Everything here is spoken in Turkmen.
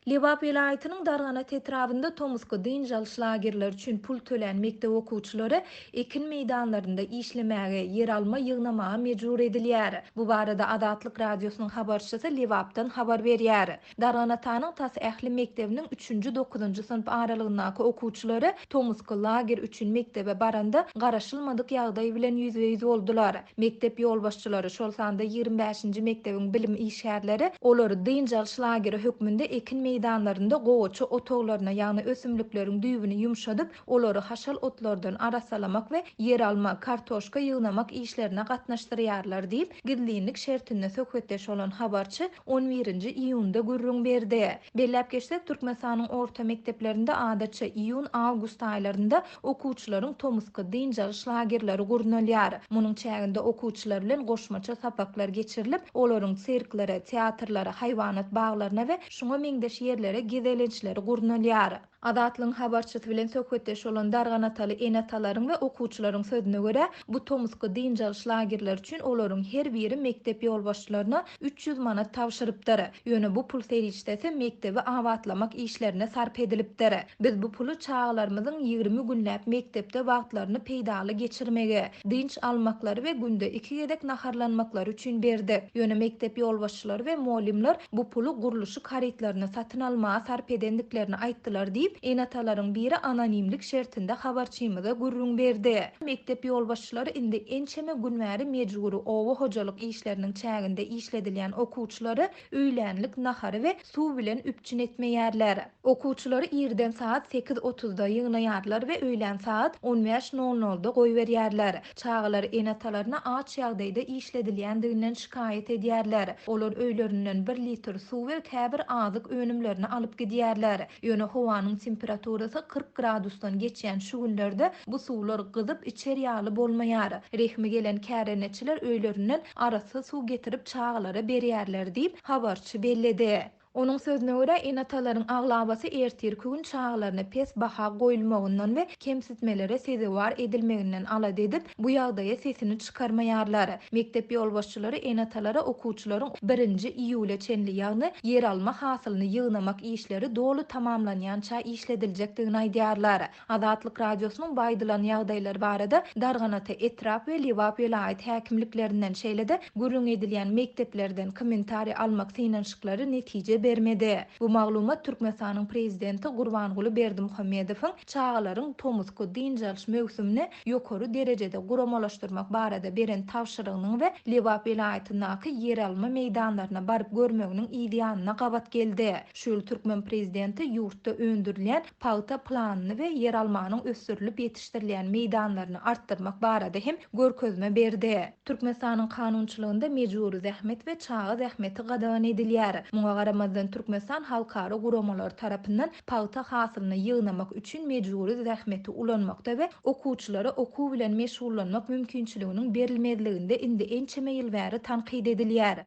Liwap vilayatynyň Darganat etrafynda Tomuska dynjal şlagerler üçin pul tölen mekdep okuwçylary ekin meýdanlarynda işlemäge, yer alma, ýygnamaga mejbur edilýär. Bu barada Adatlyk radiosynyň habarçysy Liwapdan habar berýär. Darganatanyň Tas ähli mektebiniň 3-9 sınıf aralygyndaky okuwçylary Tomuska lager üçin mektebe baranda garaşylmadyk ýagdaý bilen ýüzbeýüz boldular. Mektep ýolbaşçylary şol sanda 25-nji mekdebiň bilim işgärleri olary dynjal şlageri hökmünde ekin meýdanlarynda gowaça otoglaryna, ýagny ösümlikleriň düýbüni ýumşadyp, olary haşal otlardan arasalamak we yer alma, kartoşka ýygnamak işlerine gatnaşdyrýarlar diýip gidlilik şertinde söhbetdeş olan habarçy 11-nji iýunda gürrüň berdi. Bellep geçsek, Türkmenistanyň orta mekteplerinde adatça iýun-awgust aýlarynda okuwçylaryň Tomuska dynjal şlagerleri gurnalýar. Munyň çäginde okuwçylar bilen goşmaça sapaklar geçirilip, olaryň serklere, teatrlara, haýwanat baglaryna we şuňa meňdeş yerlere gezelençleri gurnalýar. Adatlyň habarçysy bilen söhbetdeş olan Darganataly enatalaryň we okuwçylaryň sözüne görä, bu Tomuska dynjal şlagerler üçin olaryň her biri mektep ýolbaşçylaryna 300 manat tawşyrypdyr. Ýöne bu pul serişdesi mektebi awatlamak işlerine sarp edilipdir. Biz bu pulu çağlarymyzyň 20 günläp mektepde wagtlaryny peýdaly geçirmege, dynç almaklary we günde 2 gedek naharlanmaklary üçin berdik. Ýöne mektep ýolbaşçylary we muallimler bu pulu guruluşy karytlaryny satyn almaga sarp edendiklerini aýtdylar diýip enatalaryň biri anonimlik şertinde habarçymyza gürrüň berdi. Mektep ýolbaşçylary indi ençeme günläri mejburi owa hojalyk işleriniň çäginde işledilýän okuwçylary öýlänlik nahary we suw bilen üpçün etmeýärler. Okuwçylary ýerden saat 8:30-da ýygnaýarlar we öýlen saat 15:00-da goýberýärler. Çağlar enatalaryna aç ýagdaýda işledilýändiginden şikayet edýärler. Olar öýlerinden 1 litr suw we täbir azyk önümlerini alyp gidýärler. Ýöne howanyň temperaturasy 40 gradusdan geçýän şu günlerde bu suwlar gyzyp içeri ýaly bolmaýar. Rehmi gelen käreneçiler öýlerinden arasy suw getirip çağlara berýärler diýip habarçy belledi. Onun sözüne göre enatalaryň aglabasy ertirki gün çağlaryna pes baha goýulmagyndan we kemsitmelere sezewar edilmeginden alad edip bu ýagdaýa sesini çykarmaýarlar. Mektep ýolbaşçylary enatalara okuwçylaryň 1-nji iýule çenli ýagny yer alma hasylyny ýygnamak işleri dolu tamamlanýança işlediljekdigini aýdýarlar. Adatlyk radiosynyň baýdylan ýagdaýlar barada Darganata etrap we Liwap vilayat häkimliklerinden şeýlede gürrüň edilýän mekteplerden kommentari almak synanşyklary netije bermedi. Bu maglumat Türkmenistanyň prezidenti Gurbanguly Berdimuhammedowyň çağlaryň Tomuska dynjal mögsümini ýokary derejede guramalaşdyrmak barada beren tawşyrygynyň we Liwap vilayatyndaky yer alma meýdanlaryna baryp görmeginiň ideýanyna gabat geldi. Şol Türkmen prezidenti ýurtda öndürilen paýta planyny we yer almanyň ösürilip ýetişdirilýän meýdanlaryny artdyrmak barada hem görkezme berdi. Türkmenistanyň kanunçylygynda mejburi zähmet we çağa zähmeti gadagan edilýär. Muňa garamazdan Türkmenistan halkara guramalar tarapyndan paýta hasylyny ýygnamak üçin mejburi zähmeti ulanmakda we okuwçylara okuw bilen meşgullanmak mümkinçiliginiň berilmezliginde indi ençeme ýyl bäri tanqid edilýär.